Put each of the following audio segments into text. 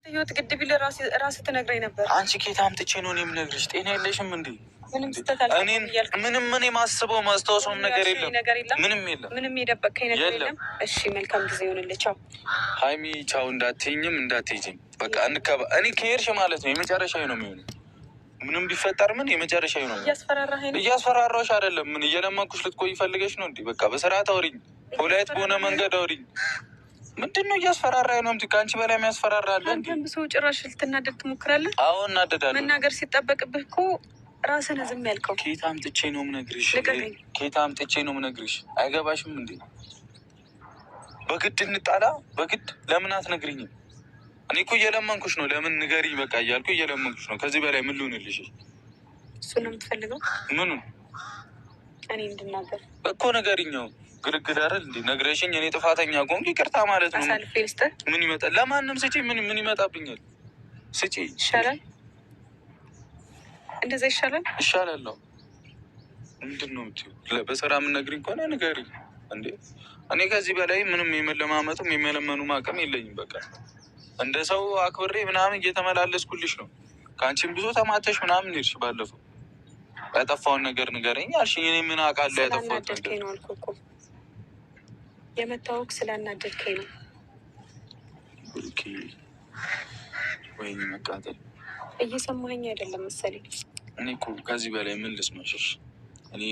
ህይወት ግድ ቢል ራስህ ትነግረኝ ነበር። አንቺ ኬት አምጥቼ ነው የምነግርሽ? ጤና የለሽም እንዴ? ምንም እኔ ማስበው ማስታወሰውም ነገር የለም። ምንም የደበቅከኝ ነገር የለም። እሺ መልካም ጊዜ ይሆንልህ። ቻው ሀይሚ፣ ቻው። እንዳትይኝም እንዳትይኝም በቃ እንከባ። እኔ ከሄድሽ ማለት ነው የመጨረሻዊ ነው የሚሆነው። ምንም ቢፈጠር ምን የመጨረሻዊ ነው። እያስፈራራሽ አይደለም። ምን እየለመንኩሽ ልትቆይ ፈልገሽ ነው እንዴ? በቃ በስርዓት አውሪኝ፣ ፖላይት በሆነ መንገድ አውሪኝ። ምንድን ነው እያስፈራራኝ ነው? ከአንቺ በላይ የሚያስፈራራለ? አንተም ሰው ጭራሽ ልትናደድ ትሞክራለህ። አዎ እናደዳለሁ። መናገር ሲጠበቅብህ እኮ ራስህን ዝም ያልከው። ኬት አምጥቼ ነው የምነግርሽ? ኬት አምጥቼ ነው የምነግርሽ? አይገባሽም እንዴ? በግድ እንጣላ? በግድ ለምን አትነግሪኝም? እኔ እኮ እየለመንኩሽ ነው። ለምን ንገሪኝ በቃ እያልኩ እየለመንኩሽ ነው። ከዚህ በላይ ምን ልሆንልሽ? እሱን ነው የምትፈልገው? ምኑን? እኔ እንድናገር እኮ ንገሪኛው። ግርግር አይደል እንዴ? ነግረሽኝ እኔ ጥፋተኛ ጎንክ ይቅርታ ማለት ነው። አሳልፌ ልስጥህ? ምን ይመጣል? ለማንም ስጪ። ምን ይመጣብኛል? ስጪ። ይሻላል፣ እንደዛ ይሻላል። ይሻላለሁ። ምንድን ነው የምትይው? በስራ የምትነግሪኝ ከሆነ ንገሪኝ እንዴ። እኔ ከዚህ በላይ ምንም የመለማመጡም የመለመኑም አቅም የለኝም። በቃ እንደ ሰው አክብሬ ምናምን እየተመላለስኩልሽ ነው። ከአንቺም ብዙ ተማተሽ ምናምን ሄድሽ። ባለፈው ያጠፋውን ነገር ንገረኝ አልሽኝ። እኔ ምን አውቃለሁ ያጠፋሁት ነገር ነው አልኩህ እኮ። የመታወቅ ስላናደድከኝ ነው። ወይኔ መቃጠል። እየሰማኸኝ አይደለም መሰለኝ። እኔ እኮ ከዚህ በላይ ምን ልስማሽሽ? እኔ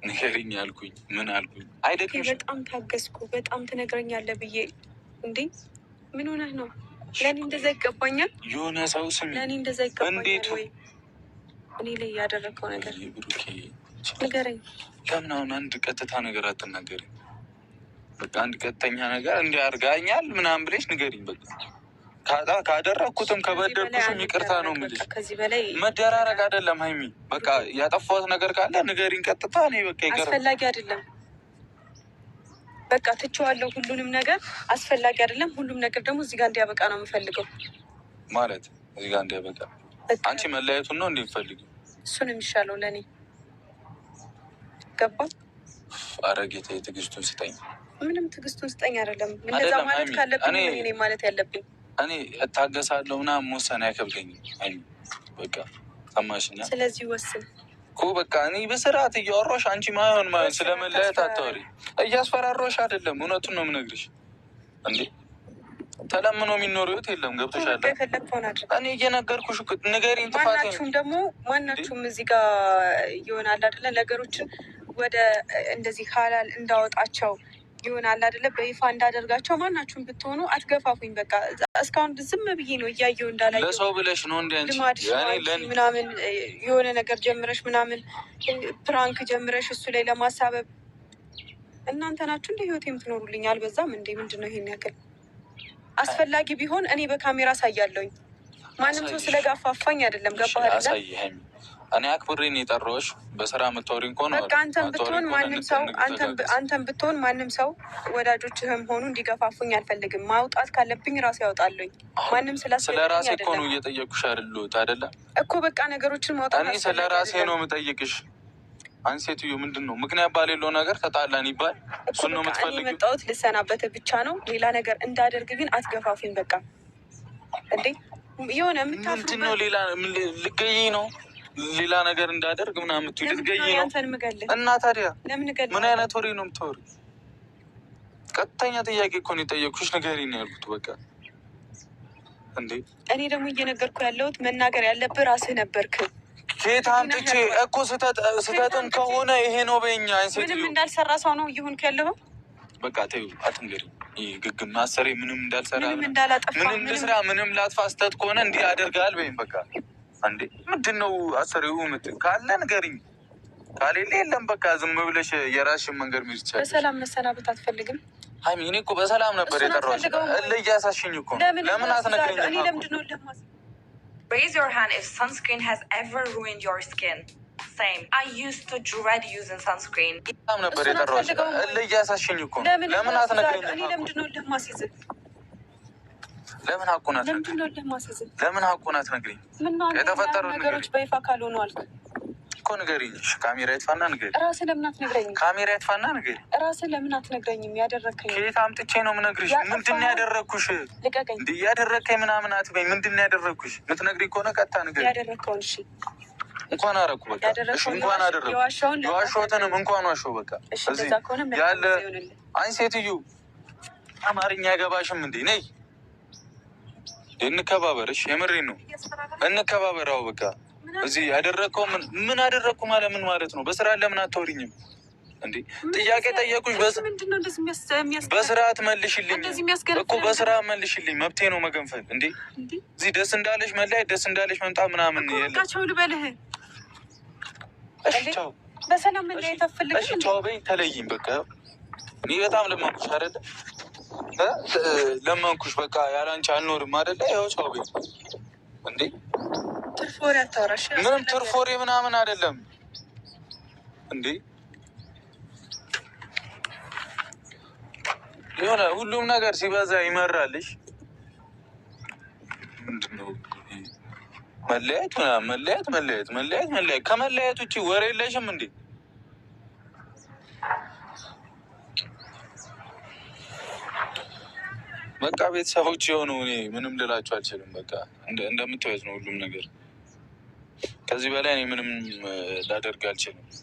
ንገሪኝ ያልኩኝ ምን አልኩኝ? አይደግምሽ? በጣም ታገስኩ። በጣም ትነግረኛለህ ብዬ እንዴ። ምን ሆነህ ነው? ለእኔ እንደዛ ይገባኛል? የሆነ ሰው ስም ለእኔ እንደዛ ይገባኛል ወይ? እኔ ላይ ያደረግከው ነገር ንገረኝ። ለምን አሁን አንድ ቀጥታ ነገር አትናገሪኝ? በቃ አንድ ቀጥተኛ ነገር እንዲያርጋኛል ምናምን ብለሽ ንገሪኝ። በቃ ካደረግኩትም ከበደልኩሽም ይቅርታ ነው የምልሽ። መደራረግ አይደለም ሀይሚ። በቃ ያጠፋሁት ነገር ካለ ንገሪኝ ቀጥታ። እኔ በቃ ይቅር አስፈላጊ አይደለም። በቃ ትቼዋለሁ። ሁሉንም ነገር አስፈላጊ አይደለም። ሁሉም ነገር ደግሞ እዚህ ጋር እንዲያበቃ ነው የምፈልገው። ማለት እዚህ ጋር እንዲያበቃ አንቺ መለያየቱን ነው እንደምፈልግ? እሱን የሚሻለው ለእኔ ገባ። ኧረ ጌታዬ ትዕግስቱን ስጠኝ። ምንም ትዕግስቱን ስጠኝ አይደለም። እንደዛ ማለት ካለብኝ እኔ ማለት ያለብኝ እኔ እታገሳለሁ ምናምን መወሰን አይከብደኝም። በቃ ሰማሽኛ? ስለዚህ ወስን እኮ በቃ እኔ በስርዓት እያወራሁሽ አንቺ ማይሆን ስለመለያየት አታወሪ። እያስፈራራሁሽ አይደለም፣ እውነቱን ነው የምነግርሽ። እንዴ ተለምኖ የሚኖር ህይወት የለም። ገብቶሻል? እኔ እየነገርኩሽ ንገሪኝ። ማናችሁም ደግሞ ማናችሁም እዚህ ጋር ይሆናል አይደለ? ነገሮችን ወደ እንደዚህ ሀላል እንዳወጣቸው ይሆናል አይደለ? በይፋ እንዳደርጋቸው ማናችሁም ብትሆኑ አትገፋፉኝ። በቃ እስካሁን ዝም ብዬ ነው እያየሁ እንዳላየሁ። ለሰው ብለሽ ነው ልማድሽ ምናምን የሆነ ነገር ጀምረሽ ምናምን ፕራንክ ጀምረሽ እሱ ላይ ለማሳበብ እናንተ ናችሁ እንደ ህይወት የምትኖሩልኝ። አልበዛም እንዴ? ምንድን ነው ይሄን ያክል? አስፈላጊ ቢሆን እኔ በካሜራ አሳያለሁኝ። ማንም ሰው ስለጋፋፋኝ አይደለም። ገባህ አይደለም? እኔ አክብሬን የጠራሁሽ በስራ የምታወሪኝ ከሆነ በቃ አንተም ብትሆን ማንም ሰው ወዳጆችህም ሆኑ እንዲገፋፉኝ አልፈልግም። ማውጣት ካለብኝ ራሴ ያወጣለኝ። ማንም ስለ ራሴ እኮ ነው እየጠየኩሽ አይደለሁት አይደለ እኮ። በቃ ነገሮችን ማውጣት እኔ ስለ ራሴ ነው የምጠይቅሽ። አንድ ሴትዮ ምንድን ነው ምክንያት ባሌለው ነገር ተጣላን ይባል? እሱን ነው የምትፈልጊው? የመጣሁት ልሰናበትህ ብቻ ነው። ሌላ ነገር እንዳደርግ ግን አትገፋፉኝ። በቃ እንዴ የሆነ ምንድን ነው ሌላ ልገይ ነው ሌላ ነገር እንዳደርግ ምናምን ልትገይ ነው? እና ታዲያ ምን አይነት ወሬ ነው የምታወሪ? ቀጥተኛ ጥያቄ እኮ ነው የጠየኩሽ። ንገሪኝ ነው ያልኩት። በቃ እንዴ እኔ ደግሞ እየነገርኩ ያለሁት መናገር ያለብህ ራስህ ነበርክ። ኬት አምጥቼ እኮ ስህተትም ከሆነ ይሄ ነው በኛ ምንም እንዳልሰራ ሰው ነው እየሆንክ ያለው። በቃ ተይው አትንገሪኝ። ይህ ግግም ማሰሬ ምንም እንዳልሰራ ምንም ልስራ ምንም ላጥፋ ስህተት ከሆነ እንዲህ አደርጋል በይም በቃ አንዴ ምንድን ነው አሰሪው ምትል ካለ ንገሪኝ፣ ካሌለ የለም። በቃ ዝም ብለሽ የራስሽን መንገድ ሚሄድ ትችያለሽ። በሰላም መሰናበት አትፈልግም? ሀይሚ እኔ እኮ በሰላም ነበር የጠራሁሽ። እያሳሽኝ እኮ ለምን አትነግሪኝም? Raise your hand if sunscreen has ever ruined your skin. Same. I used to dread using sunscreen. ነበር የጠራሁሽ። እያሳሽኝ እኮ ለምን አትነግሪኝም? ለምን ሀቁናት ነግሪኝ? የተፈጠሩ ነገሮች በይፋ ካልሆኑ አልክ እኮ ንገሪኝ። ካሜራ ይጥፋና ንገሪኝ። ራስህ ለምን አትነግረኝም? ካሜራ ይጥፋና ንገሪኝ። ራስህ ለምን አትነግረኝም? ያደረግከኝ ከየት አምጥቼ ነው የምነግርሽ? ምንድን ነው ያደረግኩሽ? ልቀቀኝ። እንዲህ ያደረግከኝ ምናምን አትበኝ። ምንድን ነው ያደረግኩሽ? የምትነግሪኝ ከሆነ ቀጥታ ንገሪኝ። ያደረግከውን እሺ፣ እንኳን አደረኩ በቃ። እሺ እንኳን አደረኩ። የዋሸሁትንም እንኳን ዋሸሁ በቃ። እዚህ ያለ አይ ሴትዮ አማርኛ አይገባሽም እንዴ? ነይ እንከባበር። እሺ የምሬን ነው እንከባበር። አዎ በቃ እዚህ ያደረግከው ምን አደረግኩ ማለት ምን ማለት ነው? በስራ ለምን አታወሪኝም እንዴ? ጥያቄ ጠየቁሽ፣ በስርዓት መልሽልኝ እኮ በስራ መልሽልኝ። መብቴ ነው መገንፈል እንዴ? እዚህ ደስ እንዳለሽ መለያየት፣ ደስ እንዳለሽ መምጣት ምናምን የለም። ልበልህ ቻው በሰላም መለያየት አትፈልግም? ቻው በይ፣ ተለይኝ በቃ። እኔ በጣም ለመንኩሽ አይደለ? ለመንኩሽ በቃ። ያለ አንቺ አልኖርም አይደለ? ያው ቻው በይ እንዴ። ትርፍ ወሬ አታወራሽ። ምንም ትርፍ ወሬ ምናምን አይደለም እንዴ። የሆነ ሁሉም ነገር ሲበዛ ይመራልሽ። ምንድን ነው መለያየት ምናምን መለያየት ከመለያየት ውጭ ወሬ የለሽም እንዴ? በቃ ቤተሰቦች የሆኑ እኔ ምንም ልላችሁ አልችልም። በቃ እንደምታዩት ነው ሁሉም ነገር። ከዚህ በላይ እኔ ምንም ላደርግ አልችልም።